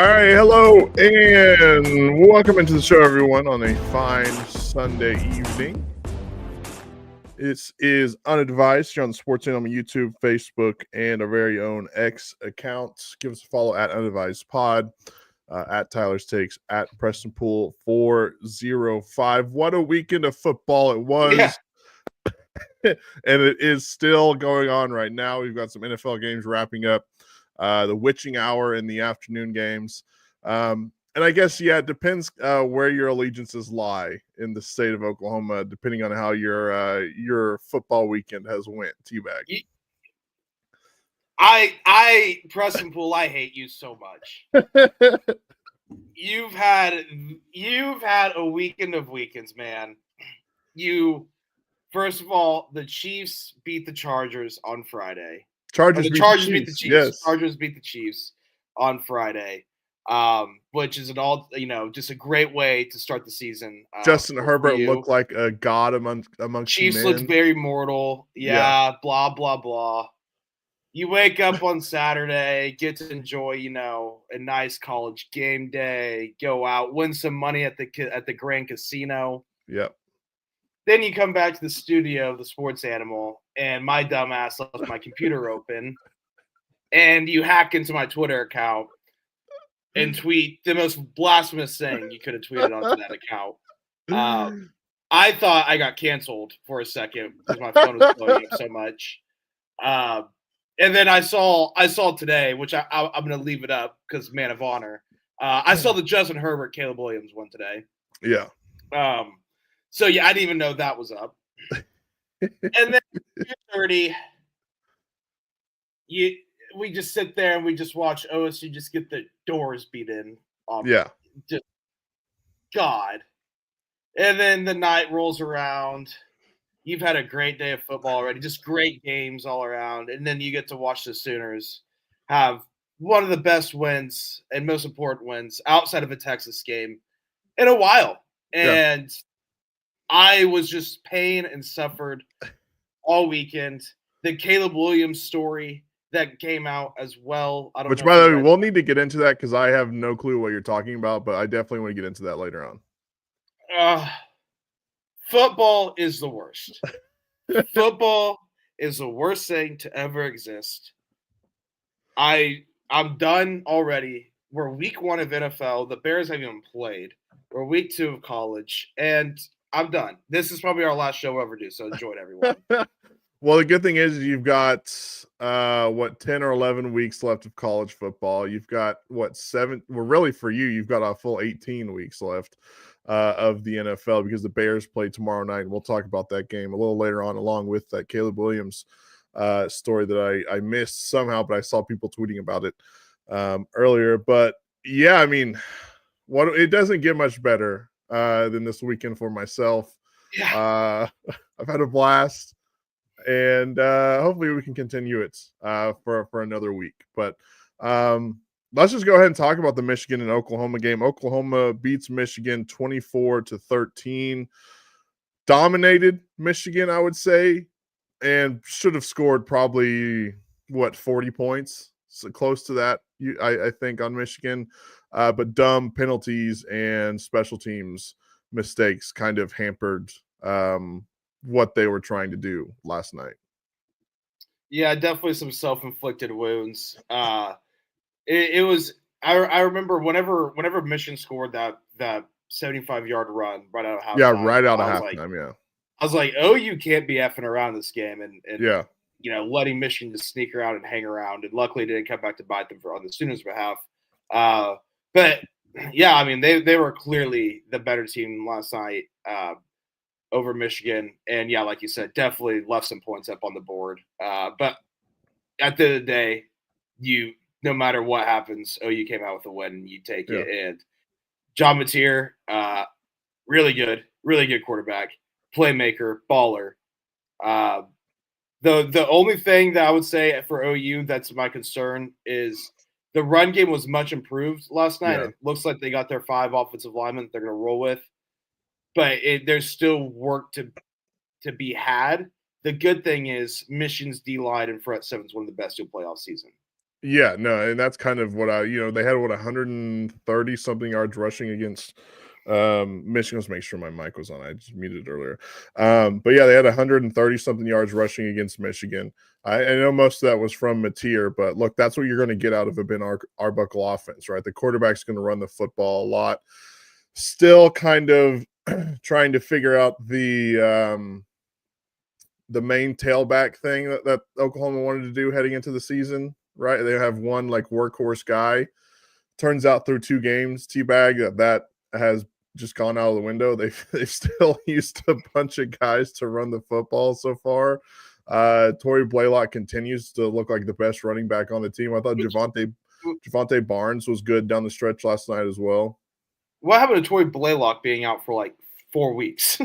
All right, hello and welcome into the show, everyone, on a fine Sunday evening. This is Unadvised here on the Sports Channel on YouTube, Facebook, and our very own X accounts. Give us a follow at Unadvised Pod, at Tyler's Takes, at Preston Pool 405. What a weekend of football it was. Yeah. And it is still going on right now. We've got some NFL games wrapping up, the witching hour in the afternoon games. And I guess, yeah, it depends where your allegiances lie in the state of Oklahoma, depending on how your football weekend has went. Teabag. Preston Pool, I hate you so much. You've had a weekend of weekends, man. First of all, the Chiefs beat the Chargers on Friday. Chargers beat the Chiefs. Yes. Chargers beat the Chiefs on Friday. Which is just a great way to start the season. Justin Herbert looked like a god amongst Chiefs men. looked very mortal. Yeah, blah blah blah. You wake up on Saturday, get to enjoy, a nice college game day, go out, win some money at the Grand Casino. Yep. Then you come back to the studio, the Sports Animal, and my dumbass left my computer open, and you hack into my Twitter account and tweet the most blasphemous thing you could have tweeted onto that account. I thought I got canceled for a second because my phone was blowing up so much. And then I saw today, which I'm going to leave it up because man of honor. I saw the Justin Herbert, Caleb Williams one today. Yeah. So yeah, I didn't even know that was up. And then 2:30, we just sit there and we just watch OSU just get the doors beat in. Just God. And then the night rolls around. You've had a great day of football already, just great games all around. And then you get to watch the Sooners have one of the best wins and most important wins outside of a Texas game in a while. And I was just pain and suffered all weekend. The Caleb Williams story that came out as well. Which, by the way, we'll need to get into that because I have no clue what you're talking about, but I definitely want to get into that later on. Football is the worst. Football is the worst thing to ever exist. I'm done already. We're week 1 of NFL. The Bears haven't even played. We're week 2 of college, and I'm done. This is probably our last show we'll ever do, so enjoy it, everyone. Well, the good thing is you've got 10 or 11 weeks left of college football. You've got 7? Well, really for you, you've got a full 18 weeks left of the NFL because the Bears play tomorrow night. And we'll talk about that game a little later on, along with that Caleb Williams story that I missed somehow, but I saw people tweeting about it earlier. But yeah, I mean, it doesn't get much better than this weekend for myself. Yeah. I've had a blast. And hopefully we can continue it for another week. But let's just go ahead and talk about the Michigan and Oklahoma game. Oklahoma beats Michigan 24-13. Dominated Michigan, I would say, and should have scored probably 40 points, so close to that. I think on Michigan, but dumb penalties and special teams mistakes kind of hampered what they were trying to do last night. Yeah, definitely some self-inflicted wounds. It was. I remember whenever Michigan scored that 75-yard run right out of halftime. Yeah, right out of halftime. I was like, oh, you can't be effing around this game and letting Michigan just sneak around and hang around. And luckily, it didn't come back to bite them on the Sooners' behalf. But yeah, I mean, they were clearly the better team last night. Over Michigan. And yeah, like you said, definitely left some points up on the board. But at the end of the day, no matter what happens, OU came out with a win and you take it. And John Mateer, really good quarterback, playmaker, baller. The only thing that I would say for OU that's my concern is the run game was much improved last night. It looks like they got their 5 offensive linemen that they're going to roll with. But there's still work to be had. The good thing is Michigan's D-line and front seven is one of the best you'll play all season. Yeah, no, and that's kind of what they had 130 something yards rushing against Michigan. Let's make sure my mic was on. I just muted it earlier. But yeah, they had 130 something yards rushing against Michigan. I know most of that was from Mateer, but look, that's what you're going to get out of a Ben Arbuckle offense, right? The quarterback's going to run the football a lot. Still kind of trying to figure out the main tailback thing that Oklahoma wanted to do heading into the season, right? They have one like workhorse guy. Turns out through 2 games, T-Bag, that has just gone out of the window. They've still used a bunch of guys to run the football so far. Torrey Blaylock continues to look like the best running back on the team. I thought Javante Barnes was good down the stretch last night as well. What happened to Torrey Blaylock being out for like 4 weeks?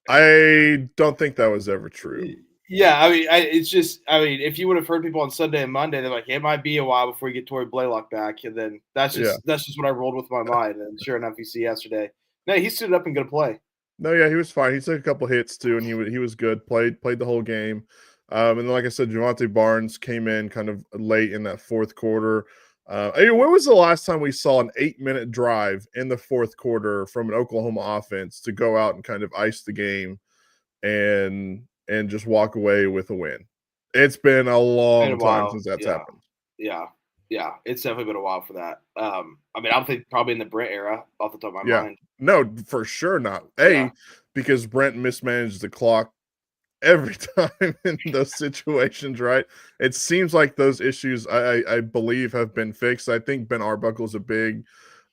I don't think that was ever true. Yeah, I mean, if you would have heard people on Sunday and Monday, they're like, it might be a while before you get Torrey Blaylock back, and then that's just what I rolled with my mind. And sure enough, you see yesterday, no, he stood up and good play. No, yeah, he was fine. He took a couple hits too, and he was good. Played the whole game. And then, like I said, Javante Barnes came in kind of late in that fourth quarter. When was the last time we saw an 8-minute drive in the fourth quarter from an Oklahoma offense to go out and kind of ice the game and just walk away with a win? It's been a long time since that's happened. Yeah, it's definitely been a while for that. I mean, I don't think probably in the Brent era, off the top of my mind. No, for sure not. Because Brent mismanaged the clock every time in those situations, right? It seems like those issues, I believe, have been fixed. I think Ben Arbuckle is a big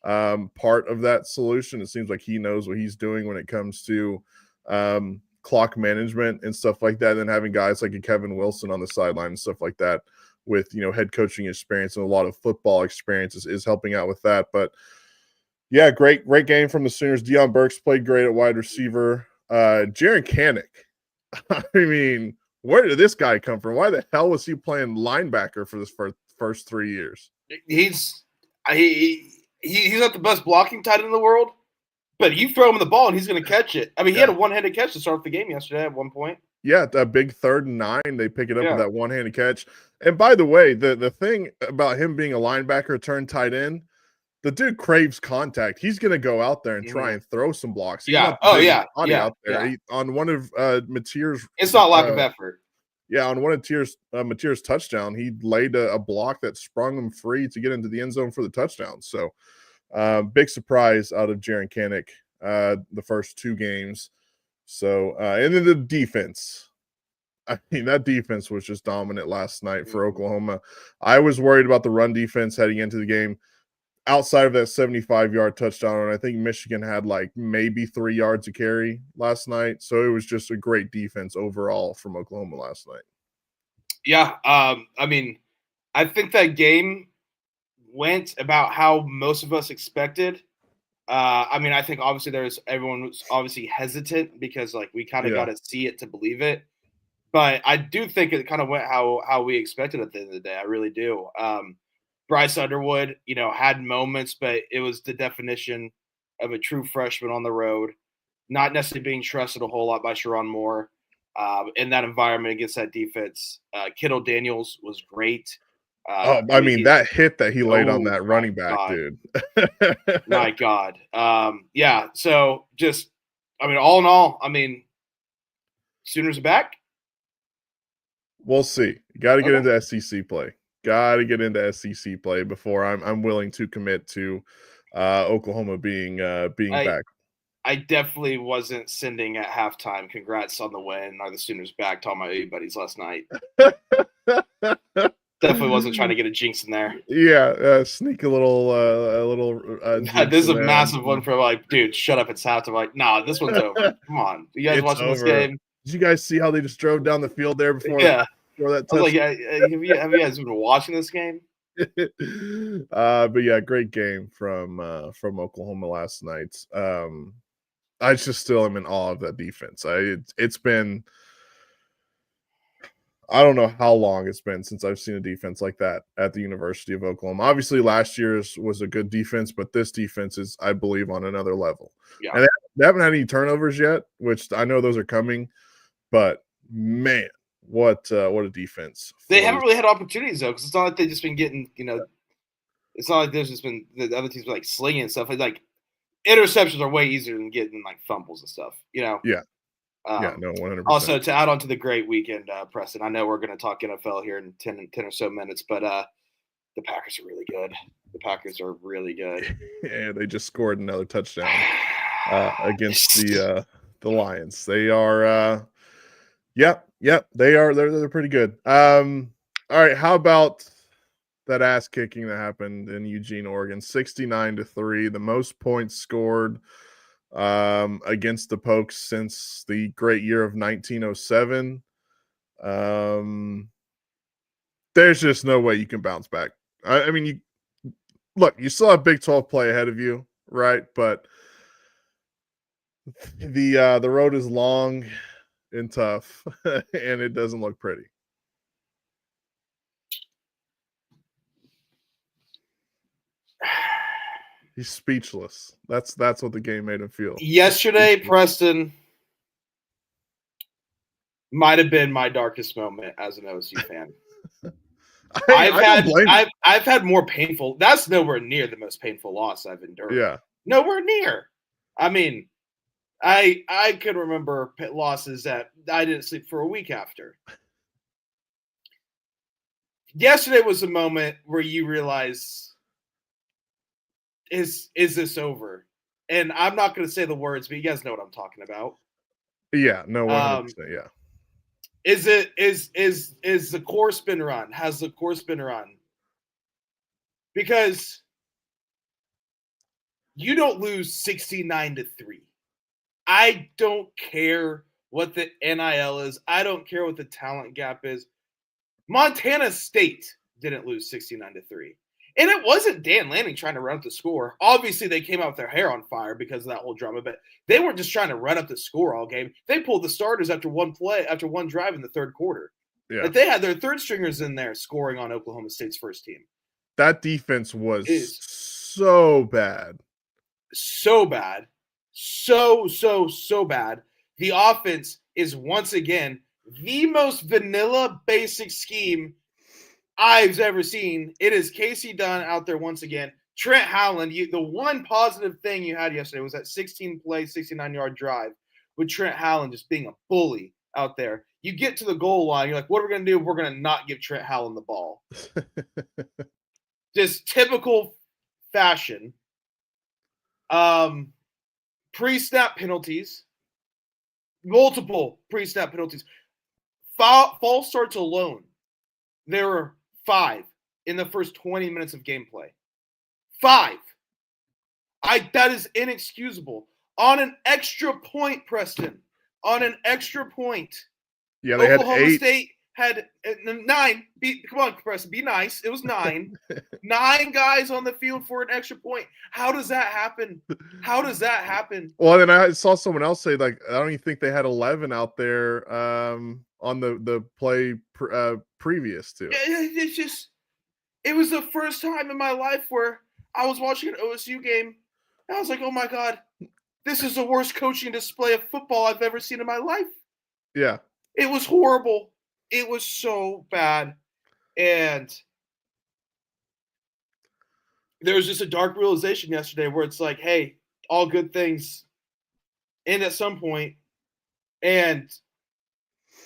part of that solution. It seems like he knows what he's doing when it comes to clock management and stuff like that, and having guys like a Kevin Wilson on the sideline and stuff like that with head coaching experience and a lot of football experience is helping out with that. But yeah, great game from the Sooners. Deion Burks played great at wide receiver. Jaron Kanik, I mean, where did this guy come from? Why the hell was he playing linebacker for this first 3 years? He's not the best blocking tight end in the world, but you throw him the ball and he's going to catch it. I mean, he had a one-handed catch to start the game yesterday at one point. Yeah, a big 3rd and 9. They pick it up with that one-handed catch. And by the way, the thing about him being a linebacker turned tight end, the dude craves contact. He's going to go out there and try and throw some blocks. He's out there. On one of Mateer's, it's not lack of effort. Yeah, on one of Mateer's touchdown, he laid a block that sprung him free to get into the end zone for the touchdown. So, big surprise out of Jaron Kanik the first 2 games. So, and then the defense. I mean, that defense was just dominant last night for Oklahoma. I was worried about the run defense heading into the game. Outside of that 75-yard touchdown, and I think Michigan had like maybe 3 yards to carry last night. So it was just a great defense overall from Oklahoma last night. Yeah, I mean, I think that game went about how most of us expected. I mean, I think obviously everyone was obviously hesitant because like we kind of got to see it to believe it. But I do think it kind of went how we expected at the end of the day. I really do. Bryce Underwood, had moments, but it was the definition of a true freshman on the road, not necessarily being trusted a whole lot by Sharon Moore in that environment against that defense. Kittle Daniels was great. That hit that he laid on that running back, dude. My God. So just, all in all, Sooners are back. We'll see. You got to get into SEC play. Got to get into SEC play before I'm willing to commit to Oklahoma being back. I definitely wasn't sending at halftime. Congrats on the win. Are the Sooners back? To all my buddies last night. Definitely wasn't trying to get a jinx in there. Yeah, sneak a little. This is a massive one for like, dude, shut up! It's halftime. Like, nah, this one's over. Come on, you guys watching this game? Did you guys see how they just drove down the field there before? Yeah. Before that touchdown? Have you guys been watching this game? But yeah, great game from Oklahoma last night. I just still am in awe of that defense. It's been, I don't know how long it's been since I've seen a defense like that at the University of Oklahoma. Obviously, last year's was a good defense, but this defense is, I believe, on another level. Yeah. And they haven't had any turnovers yet, which I know those are coming. But, man, What a defense. They haven't really had opportunities though, because it's not like they've just been getting, it's not like there's just been the other teams like slinging and stuff. Like interceptions are way easier than getting like fumbles and stuff. Yeah. No, 100%. Also, to add on to the great weekend, Preston, I know we're going to talk NFL here in 10 or so minutes, but the Packers are really good. The Packers are really good. Yeah, they just scored another touchdown against the Lions. They are, yep, they are. They're pretty good. All right, how about that ass kicking that happened in Eugene, Oregon? 69-3, the most points scored against the Pokes since the great year of 1907. There's just no way you can bounce back. I mean, you still have Big 12 play ahead of you, right? But the road is long and tough, and it doesn't look pretty. He's speechless. That's what the game made him feel. Yesterday, Preston might have been my darkest moment as an OSU fan. I've had more painful. That's nowhere near the most painful loss I've endured. Yeah, nowhere near. I mean, I could remember losses that I didn't sleep for a week after. Yesterday was a moment where you realize, is this over? And I'm not going to say the words, but you guys know what I'm talking about. Yeah, no, 100%. Yeah. Is the course been run? Has the course been run? Because you don't lose 69-3. I don't care what the NIL is. I don't care what the talent gap is. Montana State didn't lose 69-3. And it wasn't Dan Lanning trying to run up the score. Obviously, they came out with their hair on fire because of that whole drama, but they weren't just trying to run up the score all game. They pulled the starters after one drive in the third quarter. Yeah. Like they had their third stringers in there scoring on Oklahoma State's first team. That defense was so bad. So bad. So bad. The offense is once again the most vanilla basic scheme I've ever seen. It is Casey Dunn out there once again. Trent Howland, the one positive thing you had yesterday was that 16-play, 69-yard drive with Trent Howland just being a bully out there. You get to the goal line, you're like, what are we going to do? We're going to not give Trent Howland the ball. Just typical fashion. Pre-snap penalties. Multiple pre-snap penalties. False starts alone. There were 5 in the first 20 minutes of gameplay. 5. That is inexcusable. On an extra point, Preston. On an extra point. Yeah, they Oklahoma had 8. State had 9. Come on, Preston. Be nice. It was 9. 9 guys on the field for an extra point. How does that happen? How does that happen? Well, then I saw someone else say, like, I don't even think they had 11 out there on the play previous to. It's just, it was the first time in my life where I was watching an OSU game and I was like, oh my God, this is the worst coaching display of football I've ever seen in my life. Yeah. It was horrible. It was so bad. And there was just a dark realization yesterday where it's like, hey, all good things end at some point. And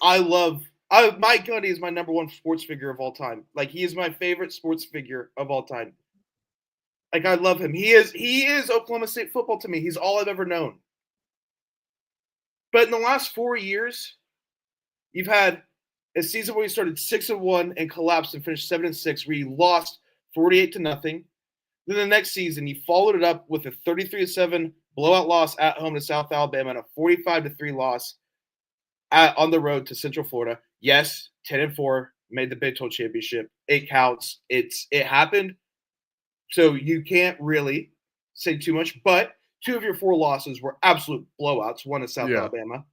Mike Gundy is my number one sports figure of all time. Like, he is my favorite sports figure of all time. Like, I love him. He is Oklahoma State football to me. He's all I've ever known. But in the last 4 years, you've had a season where you started 6-1 and collapsed and finished 7-6, where you lost 48-0. Then the next season, you followed it up with a 33-7 blowout loss at home to South Alabama and a 45-3 loss on the road to Central Florida. Yes, 10-4, made the Big 12 championship. It counts. It happened. So you can't really say too much, but 2 of your 4 losses were absolute blowouts. One to South Alabama.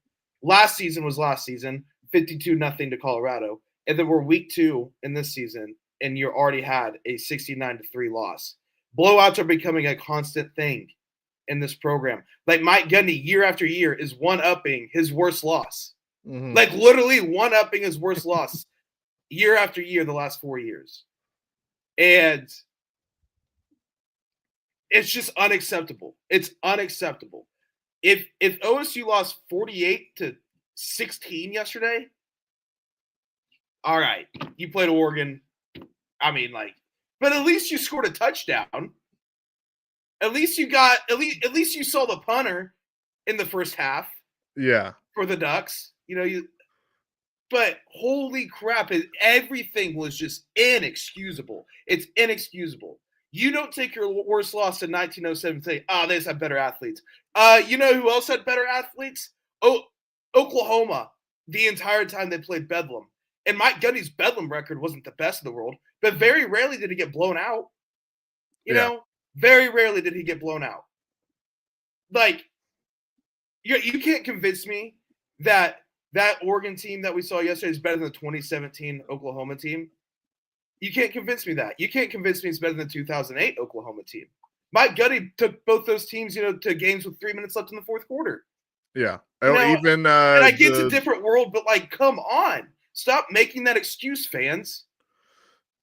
Last season was last season, 52-0 to Colorado. And then we're week 2 in this season, and you already had a 69-3 loss. Blowouts are becoming a constant thing in this program. Like Mike Gundy, year after year, is one-upping his worst loss. Mm-hmm. Like literally one-upping his worst loss year after year the last 4 years. And it's just unacceptable. It's unacceptable. If OSU lost 48-16 yesterday, all right, you played Oregon. I mean, like, but at least you scored a touchdown. At least you saw the punter in the first half. Yeah. For the Ducks, but holy crap, everything was just inexcusable. It's inexcusable. You don't take your worst loss in 1907 and say, they just have better athletes. You know who else had better athletes? Oklahoma, the entire time they played Bedlam. And Mike Gundy's Bedlam record wasn't the best in the world, but very rarely did he get blown out. You know, very rarely did he get blown out. Like, you can't convince me that Oregon team that we saw yesterday is better than the 2017 Oklahoma team. You can't convince me that. You can't convince me it's better than the 2008 Oklahoma team. Mike Gundy took both those teams, to games with 3 minutes left in the fourth quarter. Yeah. And I get it's a different world, but like, come on. Stop making that excuse, fans.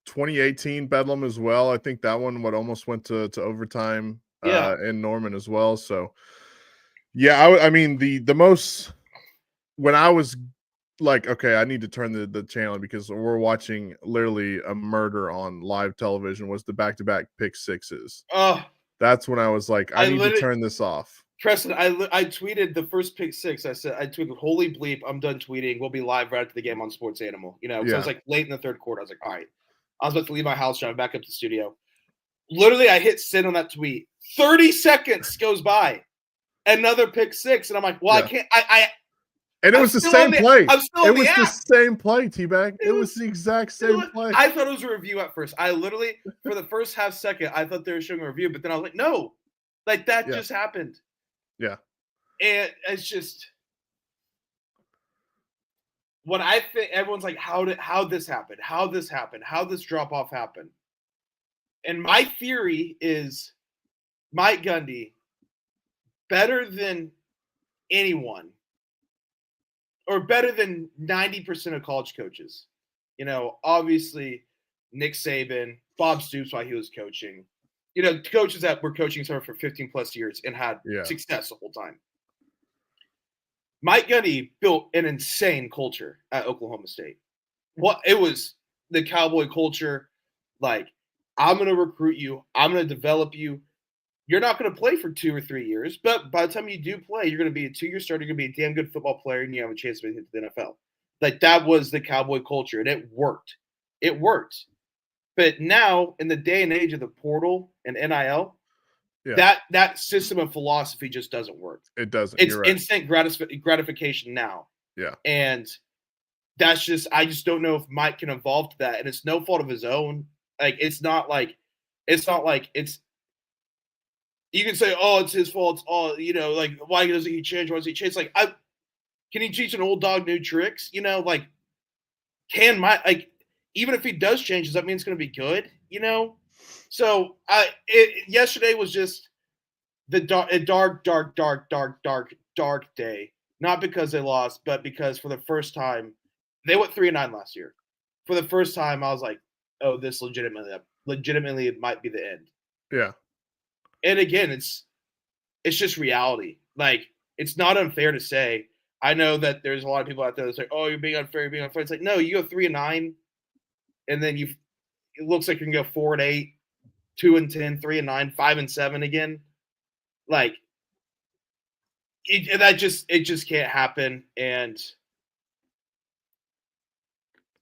2018 Bedlam as well. I think that one almost went to overtime in Norman as well. So yeah, I mean the most when I was like, okay, I need to turn the channel because we're watching literally a murder on live television was the back-to-back pick sixes. That's when I was like, I need to turn this off. Preston, I tweeted the first pick six. I tweeted, holy bleep, I'm done tweeting. We'll be live right after the game on Sports Animal. So I was like late in the third quarter. I was like, all right. I was about to leave my house, drive back up to the studio. Literally, I hit send on that tweet. 30 seconds goes by. Another pick six. And I'm like, well, I can't. And it was the same play. I'm still it was the same play, T-Bag. It was the exact same play. I thought it was a review at first. I literally, for the first half second, I thought they were showing a review. But then I was like, no. Like, that just happened. Yeah. And it's just what I think everyone's like, how this happened? How this happened? How this drop-off happened? And my theory is Mike Gundy, better than anyone, or better than 90% of college coaches. Obviously Nick Saban, Bob Stoops while he was coaching. Coaches that were coaching someone for 15 plus years and had success the whole time. Mike Gundy built an insane culture at Oklahoma State. It was the cowboy culture. Like, I'm going to recruit you. I'm going to develop you. You're not going to play for 2 or 3 years, but by the time you do play, you're going to be a 2-year starter. You're going to be a damn good football player, and you have a chance to make it to the NFL. Like, that was the cowboy culture, and it worked. It worked. But now, in the day and age of the portal and NIL, that system of philosophy just doesn't work. It doesn't. It's instant gratification now. Yeah. And that's just, I just don't know if Mike can evolve to that. And it's no fault of his own. Like, it's not like it's, you can say, oh, it's his fault. It's all, like, why doesn't he change? Why does he change? Like, can he teach an old dog new tricks? Like, even if he does change, does that mean it's going to be good? So yesterday was just a dark day. Not because they lost, but because for the first time, they went 3-9 last year. For the first time, I was like, oh, this legitimately might be the end. Yeah. And again, it's just reality. Like, it's not unfair to say. I know that there's a lot of people out there that's like, oh, you're being unfair. It's like, no, you go 3-9, and then it looks like you can go 4-8, 2-10, 3-9, 5-7 again. Like, it just can't happen. And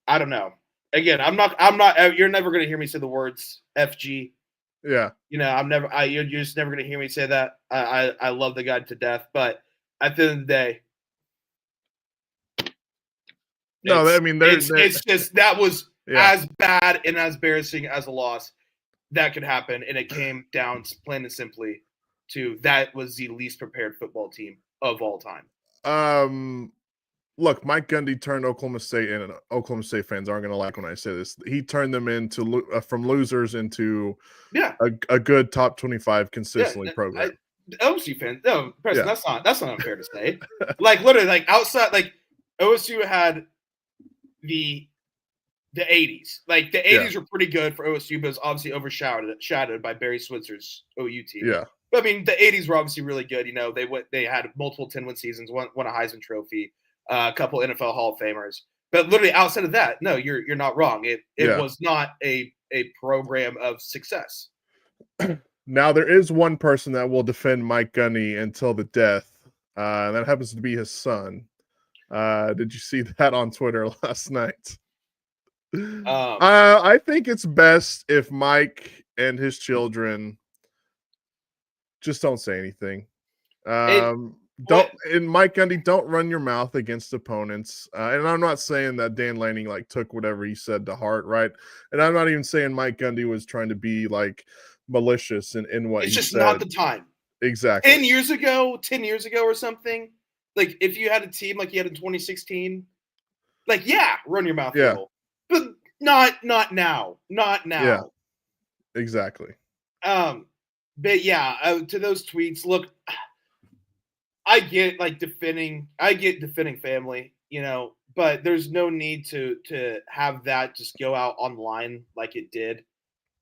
I don't know. Again, I'm not. You're never going to hear me say the words FG. Yeah. You're just never going to hear me say that. I love the guy to death, but at the end of the day, it's just, that was as bad and as embarrassing as a loss that could happen. And it came down plain and simply to that was the least prepared football team of all time. Look, Mike Gundy turned Oklahoma State, and Oklahoma State fans aren't going to like when I say this. He turned them into from losers into a good top 25 consistently program. OC fans, no, Preston, that's not unfair to say. Like, literally, like outside, like OSU had the 80s. Like the 80s were pretty good for OSU, but it was obviously overshadowed by Barry Switzer's OU team. Yeah. But I mean, the 80s were obviously really good. You know, they had multiple 10-win seasons, won a Heisman Trophy, a couple NFL Hall of Famers. But literally outside of that, no, you're not wrong. It was not a program of success. Now there is one person that will defend Mike Gundy until the death, and that happens to be his son. Did you see that on Twitter last night? I think it's best if Mike and his children just don't say anything. And Mike Gundy, don't run your mouth against opponents. And I'm not saying that Dan Lanning like took whatever he said to heart, right? And I'm not even saying Mike Gundy was trying to be like malicious in what he said. It's just not the time. Exactly. 10 years ago or something, like if you had a team like you had in 2016, like run your mouth a little. But not now. Not now. Yeah. Exactly. But to those tweets, look, I get defending family, you know, but there's no need to have that just go out online like it did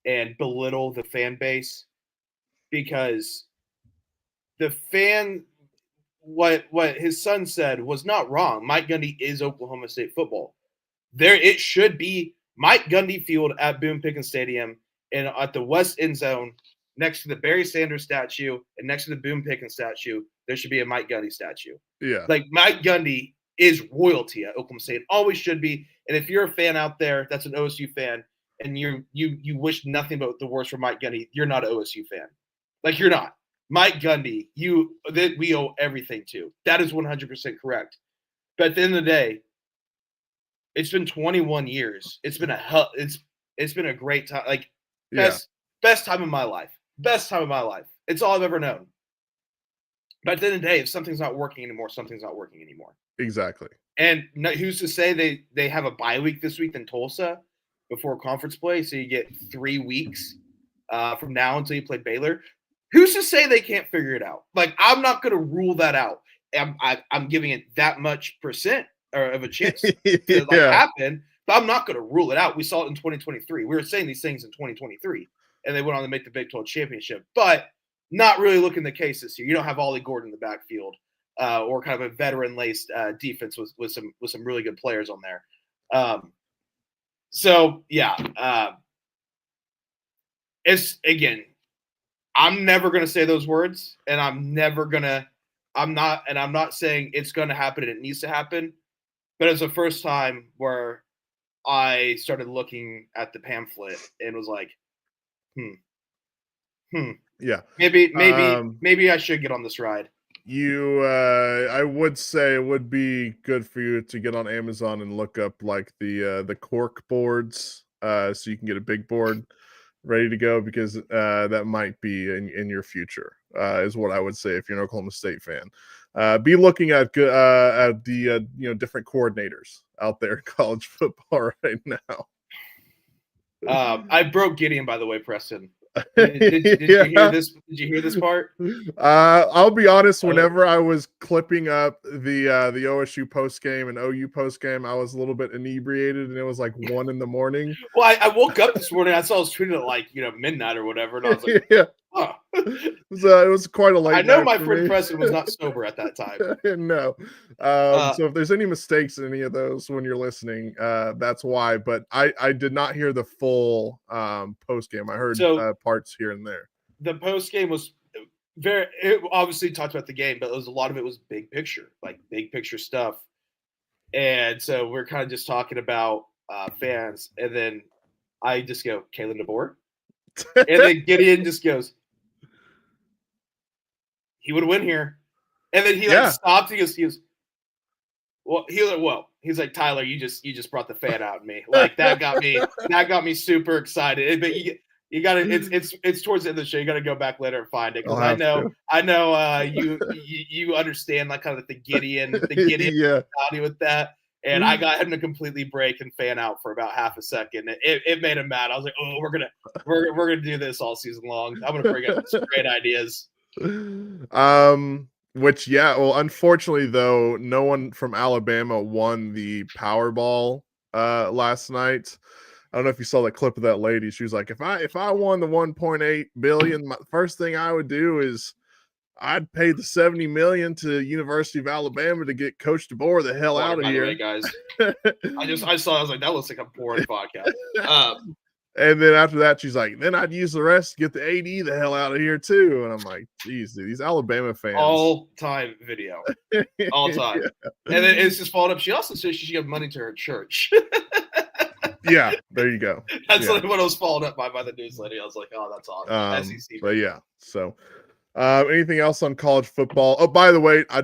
and belittle the fan base, because the fan, what his son said was not wrong. Mike Gundy is Oklahoma State football. It should be Mike Gundy Field at Boone Pickens Stadium and at the west end zone next to the Barry Sanders statue and next to the Boone Pickens statue, there should be a Mike Gundy statue. Yeah. Like Mike Gundy is royalty at Oklahoma State. Always should be. And if you're a fan out there that's an OSU fan and you wish nothing but the worst for Mike Gundy, you're not an OSU fan. Like you're not. Mike Gundy, that we owe everything to. That is 100% correct. But at the end of the day, it's been 21 years. It's been a great time. Like best time of my life. Best time of my life. It's all I've ever known. But at the end of the day, if something's not working anymore, something's not working anymore. Exactly. And who's to say they have a bye week this week in Tulsa before conference play, so you get 3 weeks from now until you play Baylor. Who's to say they can't figure it out? Like, I'm not going to rule that out. I'm giving it that much percent of a chance to happen, but I'm not going to rule it out. We saw it in 2023. We were saying these things in 2023, and they went on to make the Big 12 championship. But not really looking the case this year. You don't have Ollie Gordon in the backfield, or kind of a veteran-laced defense with some really good players on there. It's again. I'm never going to say those words, and I'm not saying it's going to happen and it needs to happen, but it's the first time where I started looking at the pamphlet and was like, yeah, maybe I should get on this ride. I would say it would be good for you to get on Amazon and look up like the cork boards, so you can get a big board ready to go, because that might be in your future, is what I would say if you're an Oklahoma State fan. Be looking at the different coordinators out there in college football right now. I broke Gideon, by the way, Preston. Did you hear this? Did you hear this part? I'll be honest. Whenever I was clipping up the OSU post game and OU post game, I was a little bit inebriated, and it was like 1 a.m. Well, I woke up this morning. I saw it was tweeted at like midnight or whatever, and I was like, yeah. Huh. It was quite a late. I know my friend Preston was not sober at that time. No. So if there's any mistakes in any of those when you're listening, that's why. But I did not hear the full post game. I heard parts here and there. The post game was it obviously talked about the game, but a lot of it was big picture stuff. And so we're kind of just talking about fans, and then I just go, Kalen DeBoer, and then Gideon just goes, he would win here. And then he stopped. He goes, he's like, Tyler, you just brought the fan out in me. Like that got me super excited. But you got to, it's towards the end of the show. You got to go back later and find it, because I know you understand like kind of the Gideon mentality with that. And I got him to completely break and fan out for about half a second. It made him mad. I was like, oh, we're gonna do this all season long. I'm gonna bring up some great ideas. Which, yeah, well, unfortunately, though, no one from Alabama won the Powerball last night. I don't know if you saw that clip of that lady. She was like, if I won the 1.8 billion, first thing I would do is I'd pay the 70 million to University of Alabama to get Coach DeBoer the hell out of by here. The way, guys, I saw. I was like, that looks like a boring podcast. And then after that, she's like, then I'd use the rest to get the AD the hell out of here too. And I'm like, geez, dude, these Alabama fans. All time video. All time. Yeah. And then it's just followed up. She also said she should give money to her church. Yeah, there you go. That's what I was followed up by the news lady. I was like, oh, that's awesome. SEC. But yeah, so anything else on college football? Oh, by the way, I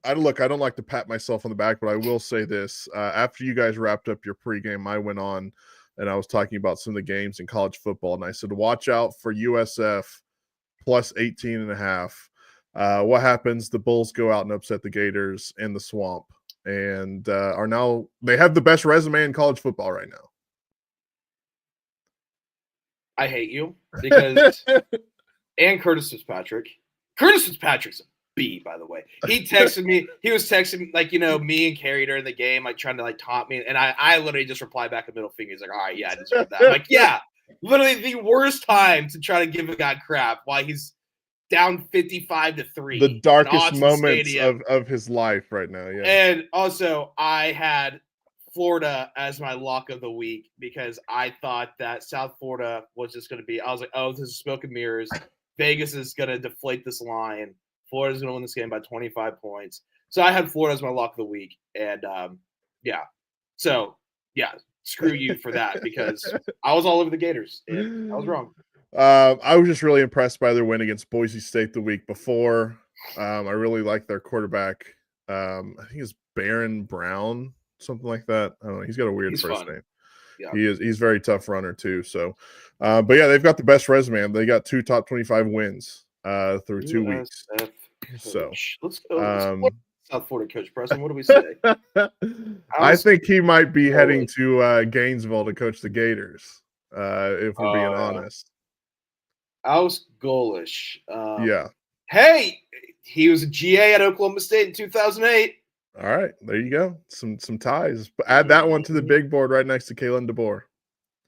don't like to pat myself on the back, but I will say this. After you guys wrapped up your pregame, I went on and I was talking about some of the games in college football, and I said, watch out for USF plus 18.5. What happens? The Bulls go out and upset the Gators in the Swamp, and they have the best resume in college football right now. I hate you because and Curtis Fitzpatrick. Curtis Fitzpatrick's a B, by the way. He texted me. He was texting me, like, me and Carrie during the game, like trying to like taunt me, and I literally just replied back a middle finger. He's like, all right, yeah, I deserve that. I'm like, yeah, literally the worst time to try to give a guy crap while he's down 55-3. The darkest moments of his life right now. Yeah. And also, I had Florida as my lock of the week because I thought that South Florida was just going to be. I was like, oh, this is smoke and mirrors. Vegas is going to deflate this line. Florida's going to win this game by 25 points. So I had Florida as my lock of the week. And, yeah. So, yeah, screw you for that because I was all over the Gators. And I was wrong. I was just really impressed by their win against Boise State the week before. I really like their quarterback. I think it's Baron Brown, something like that. I don't know. He's got a weird first name. Yeah. He's very tough runner too. So, but yeah, they've got the best resume. They got 2 top 25 wins through 2 weeks. So let's go. South Florida coach Preston. What do we say? I think he might be heading to Gainesville to coach the Gators. If we're being honest. Aus Golish. Yeah. Hey, he was a GA at Oklahoma State in 2008. All right, there you go. Some ties. Add that one to the big board right next to Kalen DeBoer.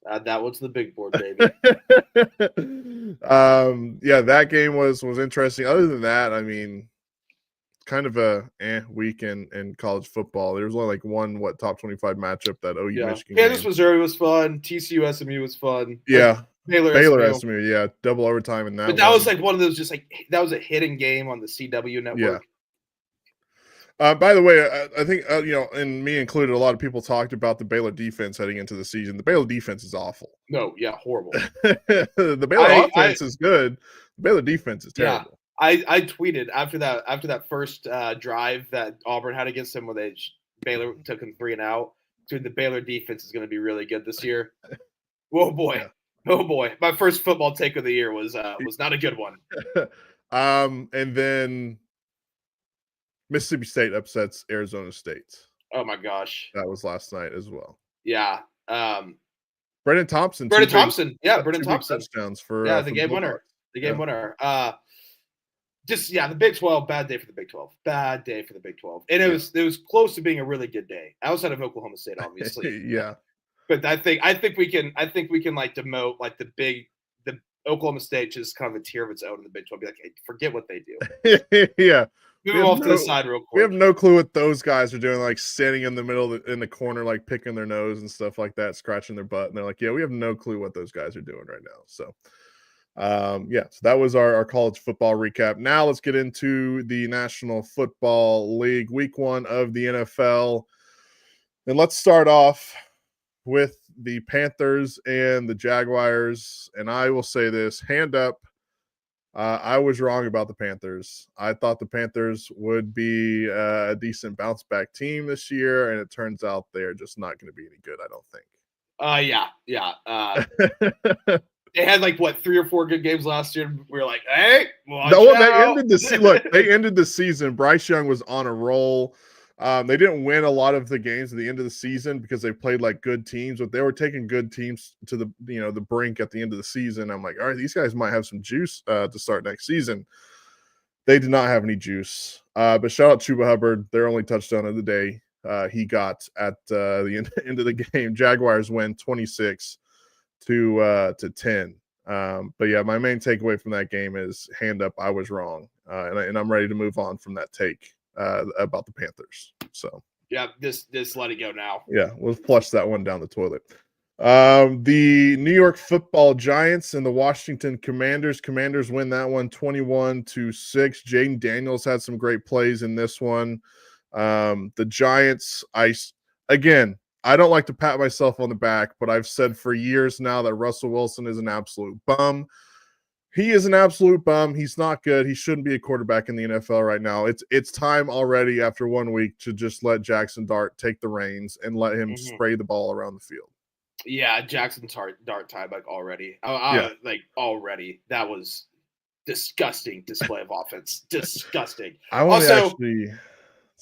Add that one to the big board, baby. Yeah, that game was interesting. Other than that, I mean, kind of a week in college football. There was only like one top 25 matchup that OU Michigan. Kansas Missouri was fun. TCU SMU was fun. Yeah. Baylor SMU, yeah, double overtime in that. But that was like one of those that was a hidden game on the CW network. Yeah. By the way, I think and me included, a lot of people talked about the Baylor defense heading into the season. The Baylor defense is awful. No, yeah, horrible. The Baylor offense is good. The Baylor defense is terrible. Yeah, I tweeted after that first drive that Auburn had against them, where Baylor took them 3 and out. Dude, the Baylor defense is going to be really good this year. Whoa, boy. Yeah. Oh boy, my first football take of the year was not a good one. And then Mississippi State upsets Arizona State. Oh my gosh, that was last night as well. Yeah, Brennan Thompson. Brennan Thompson touchdowns for the game winner. The game winner. The Big 12. Bad day for the Big 12. Bad day for the Big 12. And it was close to being a really good day outside of Oklahoma State, obviously. Yeah. But I think we can like demote like the Oklahoma State just kind of a tier of its own in the Big 12. Be like, hey, forget what they do. Yeah. Move them off to the side real quick. We have no clue what those guys are doing, like standing in the middle in the corner, like picking their nose and stuff like that, scratching their butt. And they're like, yeah, we have no clue what those guys are doing right now. So so that was our college football recap. Now let's get into the National Football League, week 1 of the NFL. And let's start off with the Panthers and the Jaguars. And I will say this, hand up, I was wrong about the Panthers. I thought the Panthers would be a decent bounce back team this year, and it turns out they're just not going to be any good, I don't think. They had 3 or 4 good games last year. We were like, hey, they ended the season. Bryce Young was on a roll. They didn't win a lot of the games at the end of the season because they played like good teams, but they were taking good teams to the brink at the end of the season. I'm like, all right, these guys might have some juice to start next season. They did not have any juice. But shout out Chuba Hubbard, their only touchdown of the day. He got at the end of the game. Jaguars win 26 to 10. But yeah, my main takeaway from that game is hand up, I was wrong, and I'm ready to move on from that take about the Panthers. So yeah, just let it go now. Yeah, we'll flush that one down the toilet. The New York Football Giants and the Washington Commanders. Commanders win that one 21-6. Jaden Daniels had some great plays in this one. The Giants, I don't like to pat myself on the back, but I've said for years now that Russell Wilson is an absolute bum. He is an absolute bum. He's not good. He shouldn't be a quarterback in the NFL right now. It's time already after 1 week to just let Jackson Dart take the reins and let him spray the ball around the field. Yeah, Jackson Dart time already. Already. That was disgusting display of offense. Disgusting. We're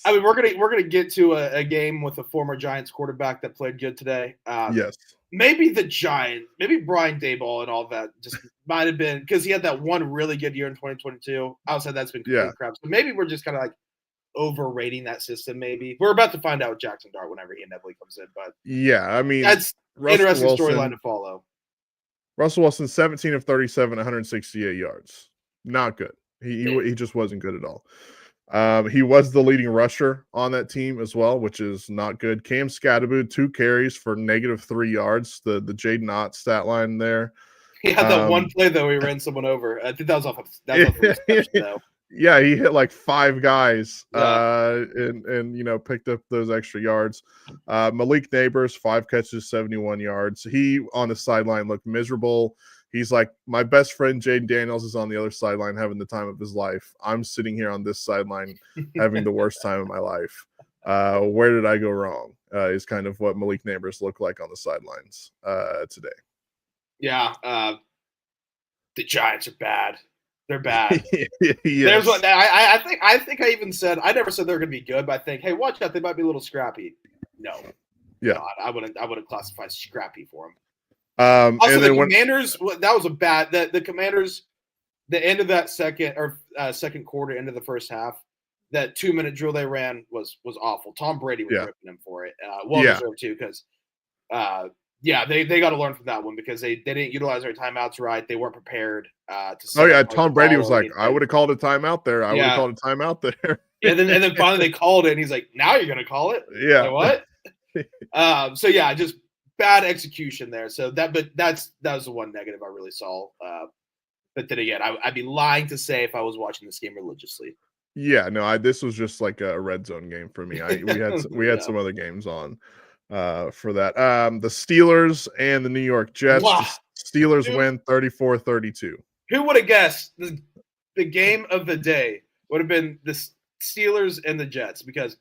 gonna get to a game with a former Giants quarterback that played good today. Yes. Maybe the Giants, maybe Brian Daboll and all that just might have been because he had that one really good year in 2022. Outside that's been complete crap. So maybe we're just kind of like overrating that system. Maybe we're about to find out with Jackson Dart whenever he inevitably comes in. But yeah, I mean that's interesting storyline to follow. Russell Wilson, 17 of 37, 168 yards. Not good. He just wasn't good at all. He was the leading rusher on that team as well, which is not good. Cam Scattergood, 2 carries for -3 yards. The Jaden Ott stat line there. He had that one play though. He ran someone over. I think that was off of reception, though. Yeah, he hit like 5 guys and picked up those extra yards. Malik Neighbors, 5 catches, 71 yards. He on the sideline looked miserable. He's like, my best friend Jaden Daniels is on the other sideline having the time of his life. I'm sitting here on this sideline having the worst time of my life. Where did I go wrong? Is kind of what Malik Neighbors looked like on the sidelines today. Yeah, the Giants are bad. They're bad. Yes. There's what I think I even said I never said they're going to be good, but I think, hey, watch out, they might be a little scrappy. No, I wouldn't classify scrappy for them. Also, and the Commanders, that was a bad. The Commanders, the end of that second quarter, end of the first half, that 2-minute drill they ran was awful. Tom Brady was ripping them for it. Deserved too, because they got to learn from that one because they didn't utilize their timeouts right. They weren't prepared to. Tom Brady was like, I would have called a timeout there. I would have called a timeout there. and then finally they called it, and he's like, now you're gonna call it? Yeah. Like, what? Just bad execution there. So that was the one negative I really saw. But then again, I'd be lying to say if I was watching this game religiously. Yeah, no, this was just like a red zone game for me. We had some other games on for that. The Steelers and the New York Jets. Wow. The Steelers win 34-32. Who would have guessed the game of the day would have been the Steelers and the Jets, because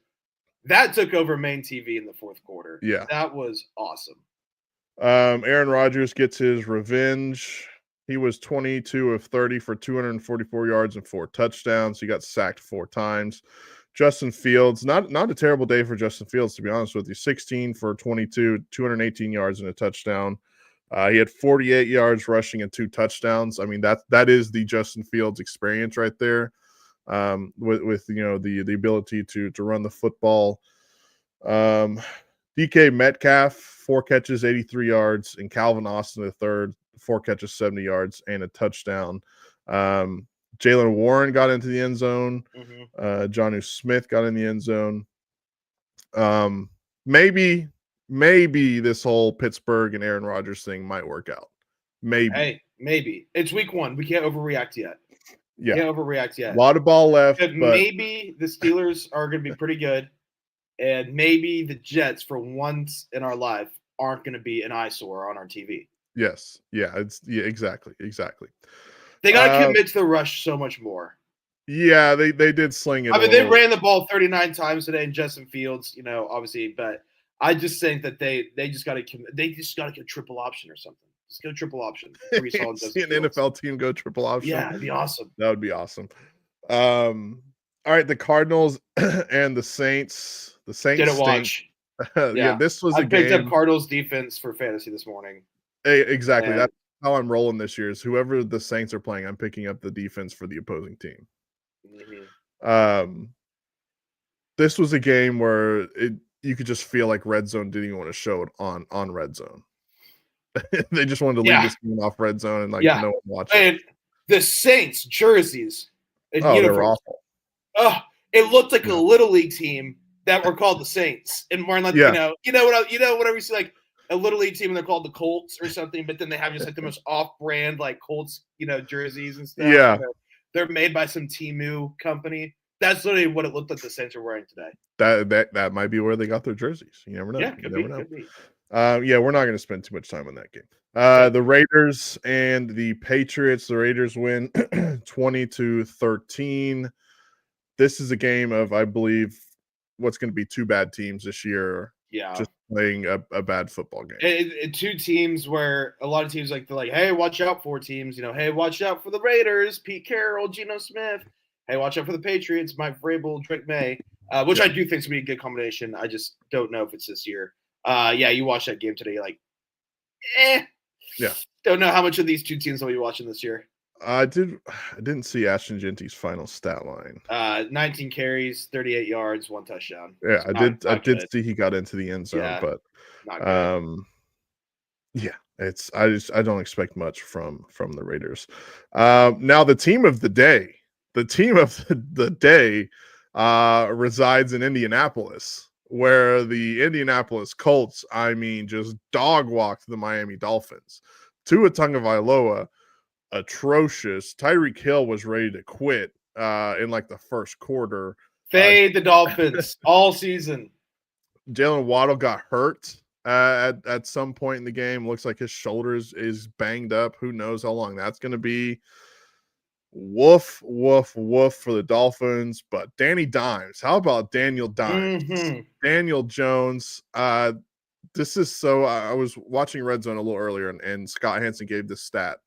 that took over main TV in the fourth quarter. Yeah. That was awesome. Aaron Rodgers gets his revenge. He was 22 of 30 for 244 yards and 4 touchdowns. He got sacked 4 times. Justin Fields, not a terrible day for Justin Fields, to be honest with you. 16 for 22, 218 yards and a touchdown. He had 48 yards rushing and 2 touchdowns. I mean, that is the Justin Fields experience right there. With the ability to run the football. DK Metcalf, 4 catches, 83 yards, and Calvin Austin the third, 4 catches, 70 yards, and a touchdown. Jalen Warren got into the end zone. Jonnu Smith got in the end zone. Maybe this whole Pittsburgh and Aaron Rodgers thing might work out. Maybe. Hey, maybe. It's week 1. We can't overreact yet. Yeah. Can't overreact yet. A lot of ball left. But maybe the Steelers are going to be pretty good, and maybe the Jets, for once in our life, aren't going to be an eyesore on our TV. Yes. Yeah. Exactly. They got to commit to the rush so much more. Yeah, they did sling it. I mean, they ran the ball 39 times today, and Justin Fields, obviously, but I just think that they just got to get a triple option or something. Just go triple option. See an NFL team go triple option. Yeah, it'd be awesome. That would be awesome. All right, the Cardinals and the Saints. The Saints didn't watch. This was I picked up Cardinals defense for fantasy this morning. Exactly. And that's how I'm rolling this year. Is whoever the Saints are playing, I'm picking up the defense for the opposing team. This was a game where you could just feel like Red Zone didn't even want to show it on Red Zone. They just wanted to leave this game off Red Zone and no one watched it. The Saints jerseys and uniforms. They were awful. Oh, it looked like a little league team that were called the Saints, and more like whatever you see, like a little league team and they're called the Colts or something, but then they have just like the most off-brand like Colts, jerseys and stuff. Yeah, they're made by some Temu company. That's literally what it looked like the Saints are wearing today. That might be where they got their jerseys. You never know. Yeah, you never know. Could be. We're not going to spend too much time on that game. The Raiders and the Patriots. The Raiders win 20-13. This is a game of, I believe, what's going to be two bad teams this year. Yeah, just playing a bad football game. Two teams where a lot of teams they're like, hey, watch out for teams. Hey, watch out for the Raiders, Pete Carroll, Geno Smith. Hey, watch out for the Patriots, Mike Vrabel, Drake May, which I do think is going to be a good combination. I just don't know if it's this year. You watch that game today, you're like, Yeah. Don't know how much of these two teams will be watching this year. I didn't see Ashton Genty's final stat line. 19 carries, 38 yards, 1 touchdown. Yeah, I did see he got into the end zone, but I don't expect much from the Raiders. Now the team of the day. The team of the day resides in Indianapolis, where the Indianapolis Colts, just dog walked the Miami Dolphins. Tua Tagovailoa, atrocious. Tyreek Hill was ready to quit in the first quarter. Fade the Dolphins all season. Jalen Waddle got hurt at some point in the game. Looks like his shoulders is banged up. Who knows how long that's going to be. Woof, woof, woof for the Dolphins. But Danny Dimes, how about Daniel Dimes? Mm-hmm. Daniel Jones. This is I was watching Red Zone a little earlier, and Scott Hansen gave this stat.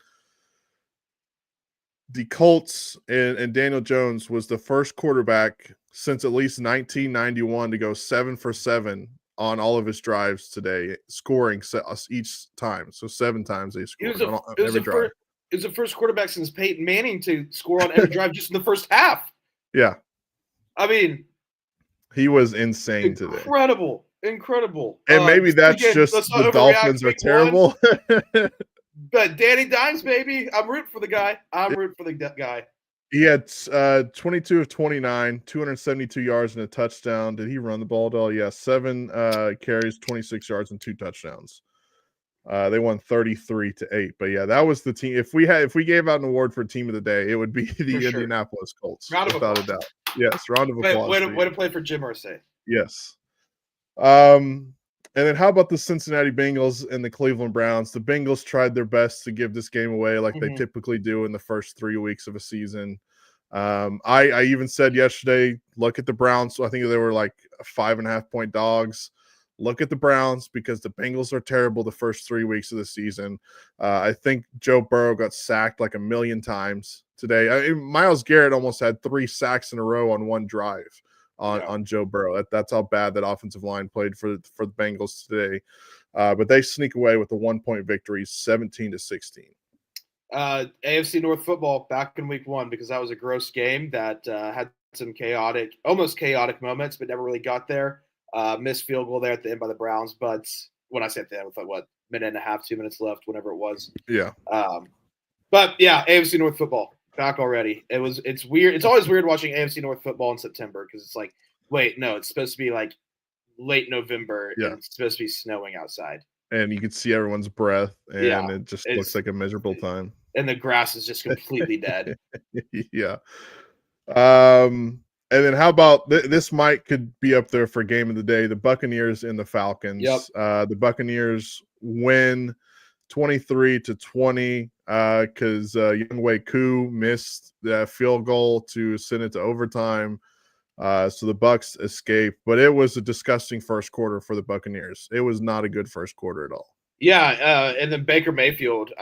The Colts and Daniel Jones was the first quarterback since at least 1991 to go 7 for 7 on all of his drives today, scoring each time. So 7 times they scored on every drive. It was the first quarterback since Peyton Manning to score on every drive just in the first half. Yeah. He was insane today. Incredible. And maybe that's just the Dolphins are terrible. But Danny Dimes, baby. I'm rooting for the guy. He had 22 of 29, 272 yards and a touchdown. Did he run the ball at all? Yeah, 7 carries, 26 yards and 2 touchdowns. They won 33-8. But yeah, that was the team. If we gave out an award for team of the day, it would be the Indianapolis Colts. Without a doubt. Yes, round of applause. Way to play for Jim Irsay. Yes. And then how about the Cincinnati Bengals and the Cleveland Browns? The Bengals tried their best to give this game away like they typically do in the first 3 weeks of a season. I even said yesterday, look at the Browns. So I think they were 5.5 point dogs. Look at the Browns because the Bengals are terrible the first 3 weeks of the season. I think Joe Burrow got sacked 1 million times today. Myles Garrett almost had 3 sacks in a row on one drive on Joe Burrow. That's how bad that offensive line played for the Bengals today. But they sneak away with a 1-point victory, 17-16. AFC North football back in week 1 because that was a gross game that had some almost chaotic moments, but never really got there. Missed field goal there at the end by the Browns, but when I say at the end, with minute and a half, 2 minutes left, whatever it was. Yeah. But yeah, AFC North football back already. It's weird. It's always weird watching AFC North football in September because it's wait, no, it's supposed to be late November. Yeah. And it's supposed to be snowing outside. And you can see everyone's breath, and it just looks like a miserable time. And the grass is just completely dead. Yeah. And then how about this could be up there for game of the day, the Buccaneers and the Falcons. Yep. The Buccaneers win 23-20 because Younghoe Koo missed that field goal to send it to overtime. So the Bucs escaped, but it was a disgusting first quarter for the Buccaneers. It was not a good first quarter at all. Yeah, and then Baker Mayfield,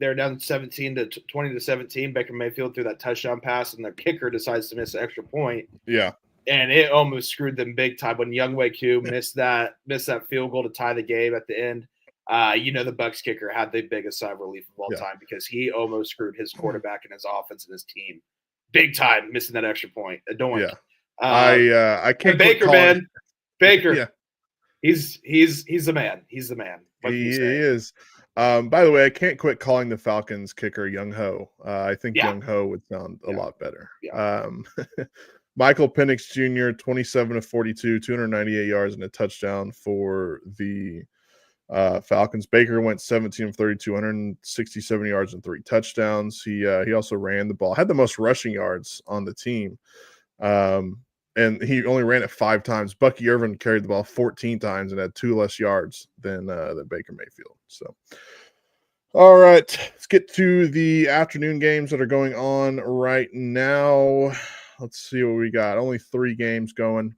they're down 20-17. Baker Mayfield threw that touchdown pass, and the kicker decides to miss an extra point. Yeah, and it almost screwed them big time when Younghoe Koo missed that field goal to tie the game at the end. The Bucs kicker had the biggest sigh of relief of all time because he almost screwed his quarterback and his offense and his team. big time missing that extra point. Yeah. I can't. Baker, man. Baker. Yeah. He's the man. He's the man. He is. By the way, I can't quit calling the Falcons kicker Young Ho. I think Young Ho would sound a lot better. Yeah. Michael Penix Jr., 27 of 42, 298 yards and a touchdown for the Falcons. Baker went 17 of 32, 167 yards and 3 touchdowns. He also ran the ball, had the most rushing yards on the team. And he only ran it 5 times. Bucky Irvin carried the ball 14 times and had 2 less yards than Baker Mayfield. So, all right, let's get to the afternoon games that are going on right now. Let's see what we got. Only 3 games going.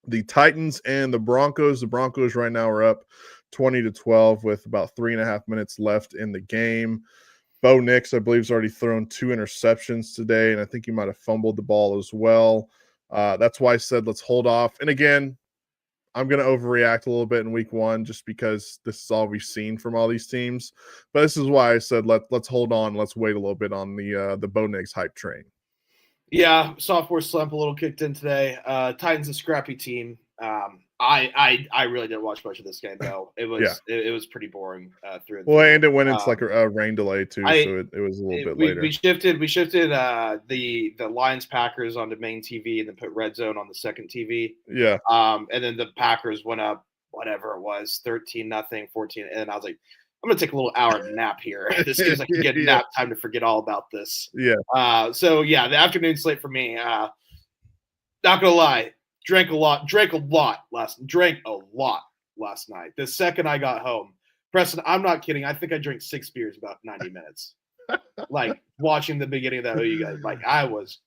The Titans and the Broncos. The Broncos right now are up 20-12 with about 3.5 minutes left in the game. Bo Nix, I believe, has already thrown 2 interceptions today, and I think he might have fumbled the ball as well. That's why I said let's hold off. And again, I'm going to overreact a little bit in week 1 just because this is all we've seen from all these teams. But this is why I said let's hold on. Let's wait a little bit on the Bo Nix hype train. Yeah, sophomore slump a little kicked in today. Titans a scrappy team. I really didn't watch much of this game though. It was pretty boring through. And it went into like a rain delay too, so it was a little bit later. We shifted the Lions Packers onto main TV and then put Red Zone on the second TV. Yeah. And then the Packers went up whatever it was 13-0, 14, and I was like, I'm gonna take a little hour nap here. This gives like a good nap time to forget all about this. Yeah. So the afternoon slate for me. Not gonna lie, drank a lot last night. The second I got home, Preston, I'm not kidding. I think I drank 6 beers about 90 minutes. Like watching the beginning of that OU guys. Like I was,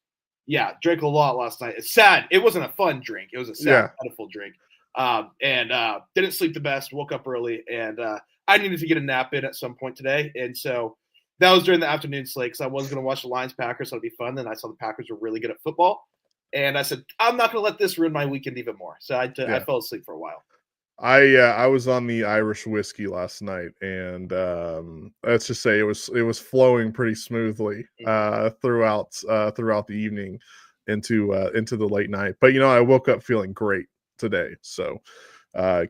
drank a lot last night. It's sad. It wasn't a fun drink. It was a sad, pitiful drink. And didn't sleep the best. Woke up early and. I needed to get a nap in at some point today, and so that was during the afternoon slate because I was going to watch the Lions Packers, so it'd be fun. Then I saw the Packers were really good at football, and I said I'm not going to let this ruin my weekend even more. So I fell asleep for a while. I was on the Irish whiskey last night, and let's just say it was flowing pretty smoothly throughout the evening into the late night. But I woke up feeling great today, so.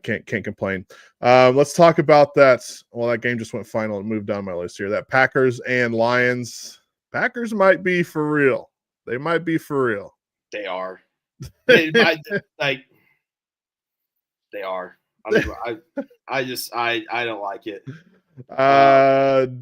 Can't complain. Let's talk about that. Well, that game just went final and moved down my list here. That Packers and Lions. Packers might be for real. They might be for real. They are. They are. I don't like it.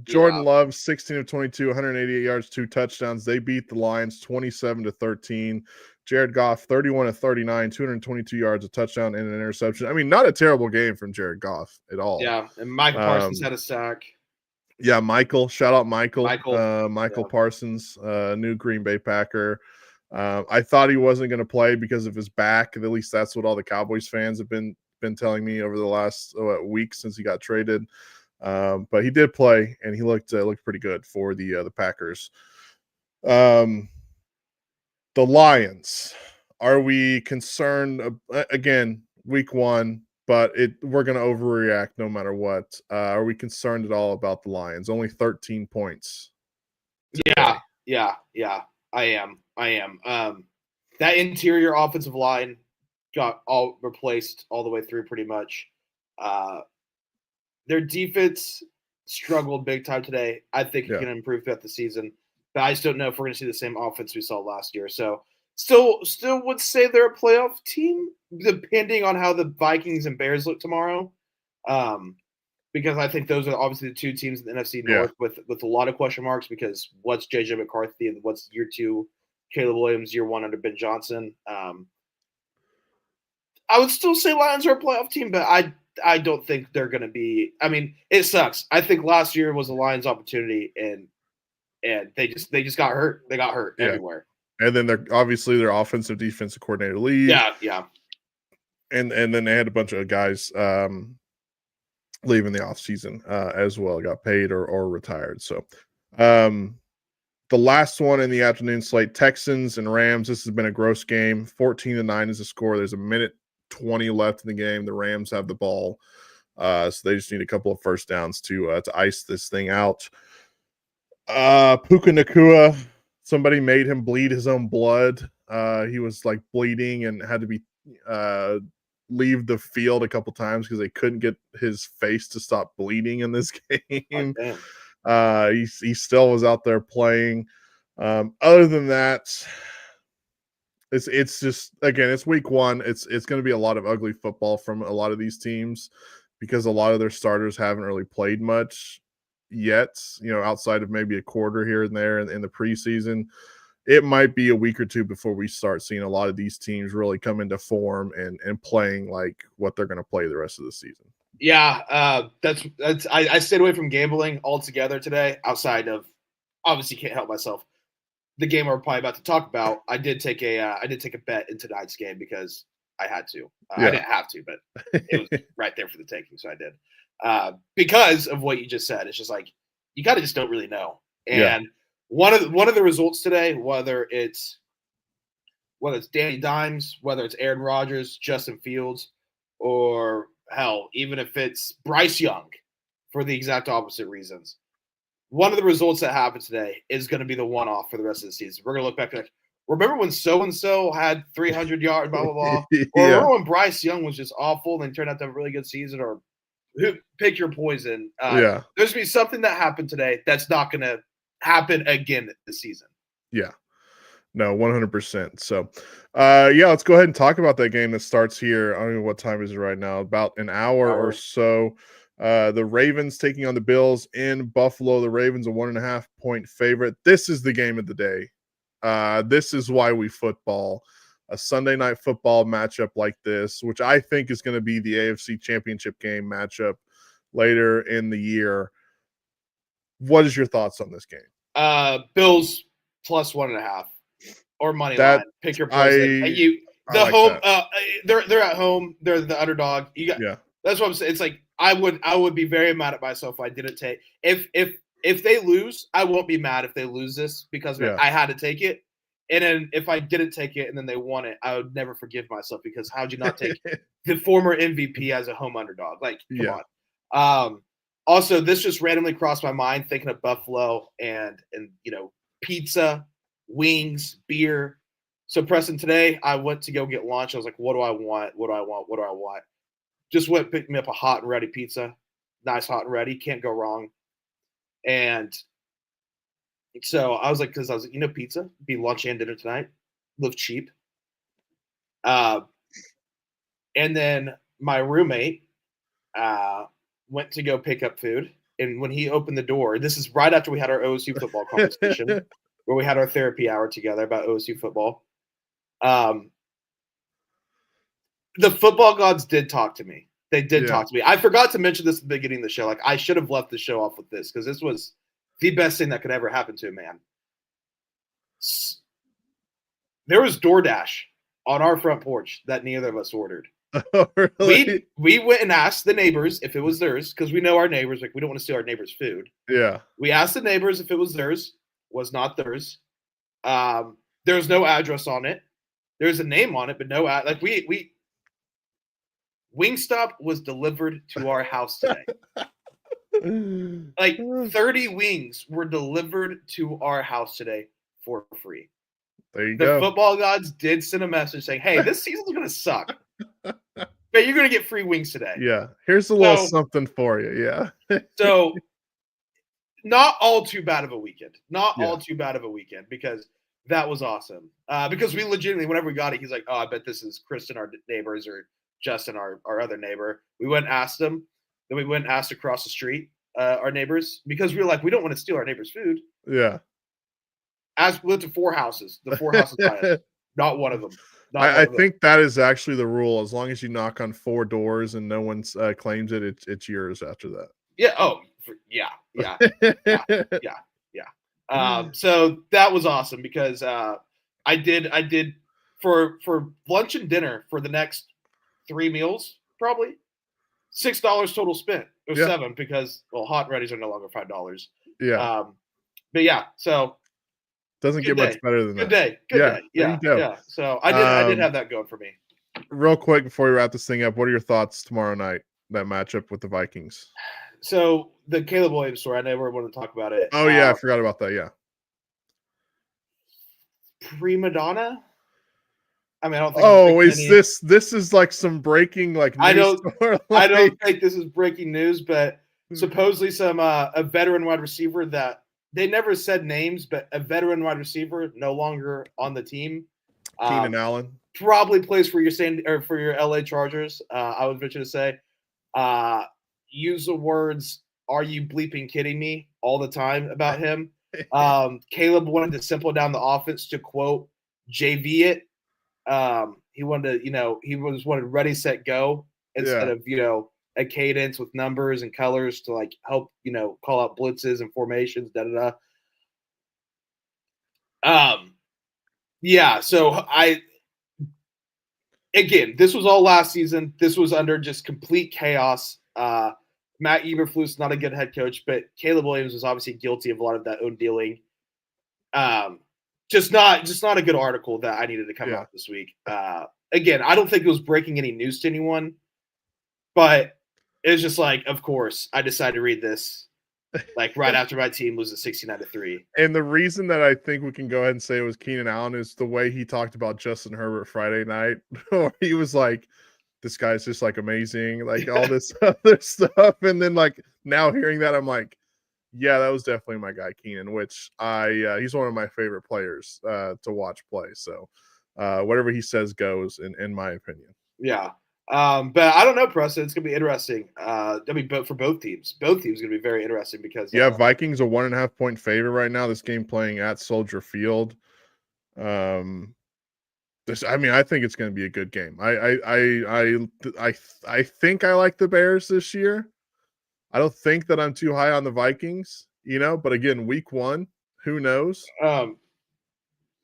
Jordan Love, 16 of 22, 188 yards, 2 touchdowns. They beat the Lions 27-13. Jared Goff, 31 of 39, 222 yards, a touchdown, and an interception. I mean, not a terrible game from Jared Goff at all. Yeah, and Michael Parsons had a sack. Yeah, Michael. Shout out Michael Parsons, new Green Bay Packer. I thought he wasn't going to play because of his back. At least that's what all the Cowboys fans have been telling me over the last week since he got traded. But he did play, and he looked pretty good for the Packers. The Lions, are we concerned? Again, week 1, but we're going to overreact no matter what. Are we concerned at all about the Lions? Only 13 points. Today. Yeah. I am. That interior offensive line got all replaced all the way through pretty much. Their defense struggled big time today. I think it can improve throughout the season. But I just don't know if we're going to see the same offense we saw last year. So still would say they're a playoff team, depending on how the Vikings and Bears look tomorrow. Because I think those are obviously the 2 teams in the NFC North with a lot of question marks because what's J.J. McCarthy and what's year 2 Caleb Williams, year 1 under Ben Johnson. I would still say Lions are a playoff team, but I don't think they're going to be – I mean, it sucks. I think last year was a Lions opportunity, and they just got hurt. They got hurt everywhere. And then their offensive defensive coordinator leave. Yeah. And then they had a bunch of guys leaving the offseason as well, got paid or retired. So the last one in the afternoon slate, Texans and Rams. This has been a gross game. 14-9 is the score. There's a minute 20 left in the game. The Rams have the ball. So they just need a couple of first downs to ice this thing out. Puka Nacua, somebody made him bleed his own blood. He was like bleeding and had to be leave the field a couple times because they couldn't get his face to stop bleeding in this game. He still was out there playing. Other than that, it's just, again, it's week one. It's going to be a lot of ugly football from a lot of these teams because a lot of their starters haven't really played much yet, outside of maybe a quarter here and there in the preseason. It might be a week or two before we start seeing a lot of these teams really come into form and playing like what they're going to play the rest of the season. Yeah, that's I stayed away from gambling altogether today. Outside of, obviously, can't help myself. The game we're probably about to talk about, I did take a bet in tonight's game because I had to. I didn't have to, but it was right there for the taking, so I did. Because of what you just said, it's just like you kind of just don't really know. And one of the results today, whether it's Danny Dimes, whether it's Aaron Rodgers, Justin Fields, or hell, even if it's Bryce Young, for the exact opposite reasons. One of the results that happened today is going to be the one-off for the rest of the season. We're going to look back like, remember when so-and-so had 300 yards, blah, blah, blah? Or remember when Bryce Young was just awful and turned out to have a really good season? Or pick your poison. There's going to be something that happened today that's not going to happen again this season. Yeah. No, 100%. So, let's go ahead and talk about that game that starts here. I don't know what time is it right now. About an hour or so. The Ravens taking on the Bills in Buffalo. The Ravens a 1.5 point favorite. This is the game of the day. This is why we football. A Sunday night football matchup like this, which I think is going to be the AFC Championship game matchup later in the year. What is your thoughts on this game? Bills plus 1.5 or money line. Pick your poison. They're at home. They're the underdog. That's what I'm saying. It's like I would be very mad at myself if I didn't take if they lose. I won't be mad if they lose this because I had to take it. And then if I didn't take it and then they won it, I would never forgive myself because how'd you not take the former MVP as a home underdog? Like, come on. Also, this just randomly crossed my mind thinking of Buffalo and pizza, wings, beer. So Preston, today I went to go get lunch. I was like, what do I want? What do I want? What do I want? Just went and picked me up a hot and ready pizza. Nice hot and ready. Can't go wrong. And so I was like, pizza, be lunch and dinner tonight. Live cheap. And then my roommate went to go pick up food. And when he opened the door, this is right after we had our OSU football conversation, where we had our therapy hour together about OSU football. The football gods did talk to me. They did talk to me. I forgot to mention this at the beginning of the show. Like, I should have left the show off with this because this was the best thing that could ever happen to a man. There was DoorDash on our front porch that neither of us ordered. Oh, really? We went and asked the neighbors if it was theirs because we know our neighbors. Like, we don't want to steal our neighbors' food. Yeah. We asked the neighbors if it was theirs. Was not theirs. There's no address on it. There's a name on it, but no ad. Like we Wingstop was delivered to our house today. Like 30 wings were delivered to our house today for free. There you go. The football gods did send a message saying, hey, this season's going to suck. But you're going to get free wings today. Yeah. Here's a little something for you. Yeah. So not all too bad of a weekend. All too bad of a weekend because that was awesome. Because we legitimately, whenever we got it, he's like, oh, I bet this is Kristen, our neighbors, or Justin, our other neighbor. We went and asked them. Then we went and asked across the street, our neighbors, because we were like, we don't want to steal our neighbor's food. Yeah. As we went to 4 houses. The 4 houses by us. Not one of them. I think that is actually the rule. As long as you knock on 4 doors and no one claims it, it's yours after that. Yeah. Oh, yeah. So that was awesome because I did for lunch and dinner for the next 3 meals, probably $6 total spent. Or 7 because hot and readies are no longer $5. Yeah. But yeah, so doesn't get much better than that. Good day. Yeah. So I did have that going for me. Real quick before we wrap this thing up, what are your thoughts tomorrow night? That matchup with the Vikings. So the Caleb Williams story, I never wanted to talk about it. Oh yeah, I forgot about that. Yeah. prima donna. I mean, I don't think. Oh, is this is like some breaking like news? I don't think this is breaking news, but supposedly a veteran wide receiver that they never said names, but a veteran wide receiver no longer on the team. Keenan Allen probably plays for your LA Chargers. I would venture to say, use the words "Are you bleeping kidding me?" all the time about him. Caleb wanted to simple down the offense to quote JV it. He wanted to, he wanted ready, set, go instead of, a cadence with numbers and colors to like help, call out blitzes and formations, Yeah. So again, this was all last season. This was under just complete chaos. Matt Eberflus not a good head coach, but Caleb Williams was obviously guilty of a lot of that own dealing. Just not a good article that I needed to come out this week. Again, I don't think it was breaking any news to anyone, but it was just like, of course, I decided to read this like right after my team loses 69-3. And the reason that I think we can go ahead and say it was Keenan Allen is the way he talked about Justin Herbert Friday night, or he was like, this guy's just like amazing, like all this other stuff. And then like now hearing that, I'm like, yeah, that was definitely my guy, Keenan, which he's one of my favorite players to watch play. So whatever he says goes, in my opinion. Yeah. But I don't know, Preston. It's going to be interesting. For both teams. Both teams are going to be very interesting because Vikings a 1.5 point favorite right now. This game playing at Soldier Field. I think it's going to be a good game. I think I like the Bears this year. I don't think that I'm too high on the Vikings, but again, week 1, who knows?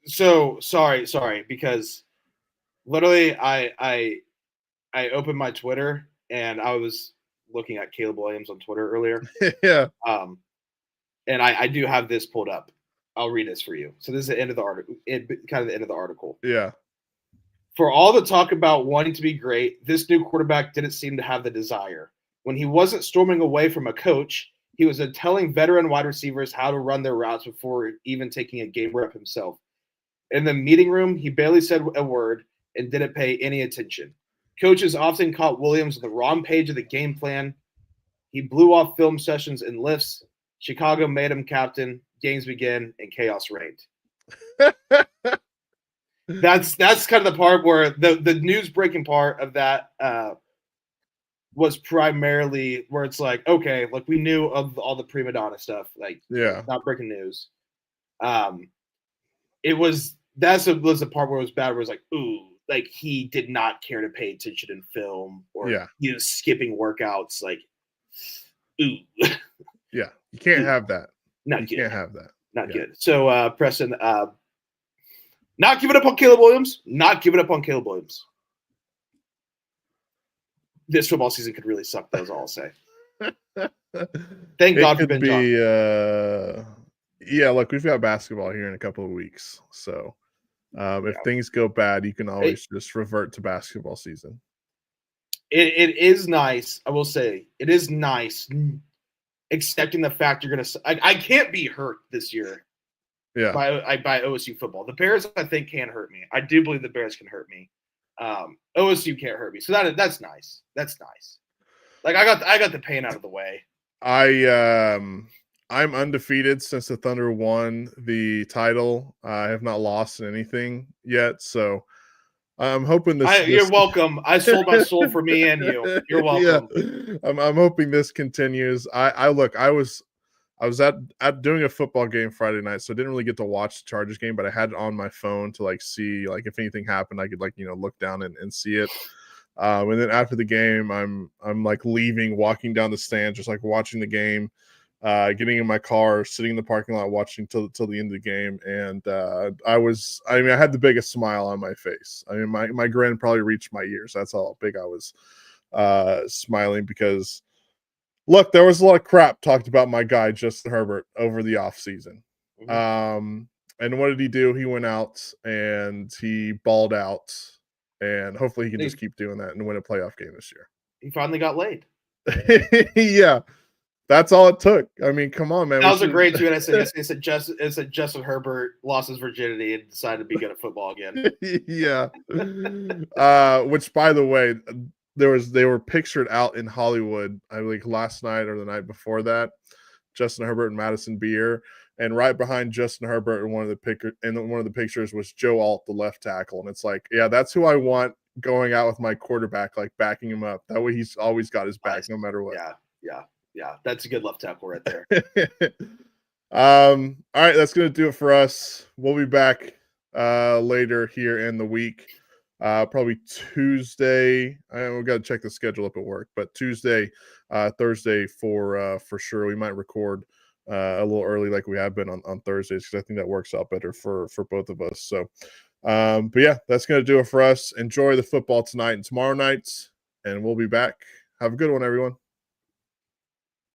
So sorry, because literally I opened my Twitter and I was looking at Caleb Williams on Twitter earlier. Yeah. And I do have this pulled up. I'll read this for you. So this is the end of the article, kind of the end of the article. Yeah. For all the talk about wanting to be great, this new quarterback didn't seem to have the desire. When he wasn't storming away from a coach, he was telling veteran wide receivers how to run their routes before even taking a game rep himself. In the meeting room, he barely said a word and didn't pay any attention. Coaches often caught Williams on the wrong page of the game plan. He blew off film sessions and lifts. Chicago made him captain. Games began and chaos reigned. That's kind of the part where the news breaking part of that was primarily where it's like, okay, like we knew of all the prima donna stuff, like not breaking news. Was the part where it was bad, where it was like, ooh, like he did not care to pay attention in film, or skipping workouts, like, ooh. Yeah, you can't have that. Not good. You can't have that. Not good. So Preston, not giving up on Caleb Williams. Not giving up on Caleb Williams. This football season could really suck, though, is all I'll say. Thank God for Ben Johnson. Look, we've got basketball here in a couple of weeks. So if things go bad, you can always just revert to basketball season. It is nice. I will say, it is nice accepting the fact you're going to – I can't be hurt this year by OSU football. The Bears, I think, can hurt me. I do believe the Bears can hurt me. OSU can't hurt me, so that's nice. That's nice. Like I got the pain out of the way. I'm undefeated since the Thunder won the title. I have not lost anything yet, so I'm hoping this. You're welcome. I sold my soul for me and you. You're welcome. Yeah. I'm hoping this continues. I was at doing a football game Friday night, so I didn't really get to watch the Chargers game, but I had it on my phone to like see like if anything happened, I could like look down and see it. And then after the game, I'm like leaving, walking down the stands, just like watching the game, getting in my car, sitting in the parking lot, watching till the end of the game, and I had the biggest smile on my face. I mean, my grin probably reached my ears. That's how big I was smiling because. Look, there was a lot of crap talked about my guy, Justin Herbert, over the offseason. Mm-hmm. And what did he do? He went out and he balled out. And hopefully he can just keep doing that and win a playoff game this year. He finally got laid. Yeah. That's all it took. I mean, come on, man. That was a great tweet. I said, it said Justin Herbert lost his virginity and decided to be good at football again. Yeah. Which, by the way, they were pictured out in Hollywood, I think last night or the night before that. Justin Herbert and Madison Beer, and right behind Justin Herbert in one of the pictures was Joe Alt, the left tackle, and it's like, yeah, that's who I want going out with my quarterback, like backing him up. That way, he's always got his back, no matter what. Yeah. That's a good left tackle right there. All right, that's gonna do it for us. We'll be back later here in the week. Probably Tuesday. We've got to check the schedule up at work, but Tuesday, Thursday for sure. We might record a little early like we have been on Thursdays, because I think that works out better for both of us. So, but yeah, that's going to do it for us. Enjoy the football tonight and tomorrow nights, and we'll be back. Have a good one, everyone.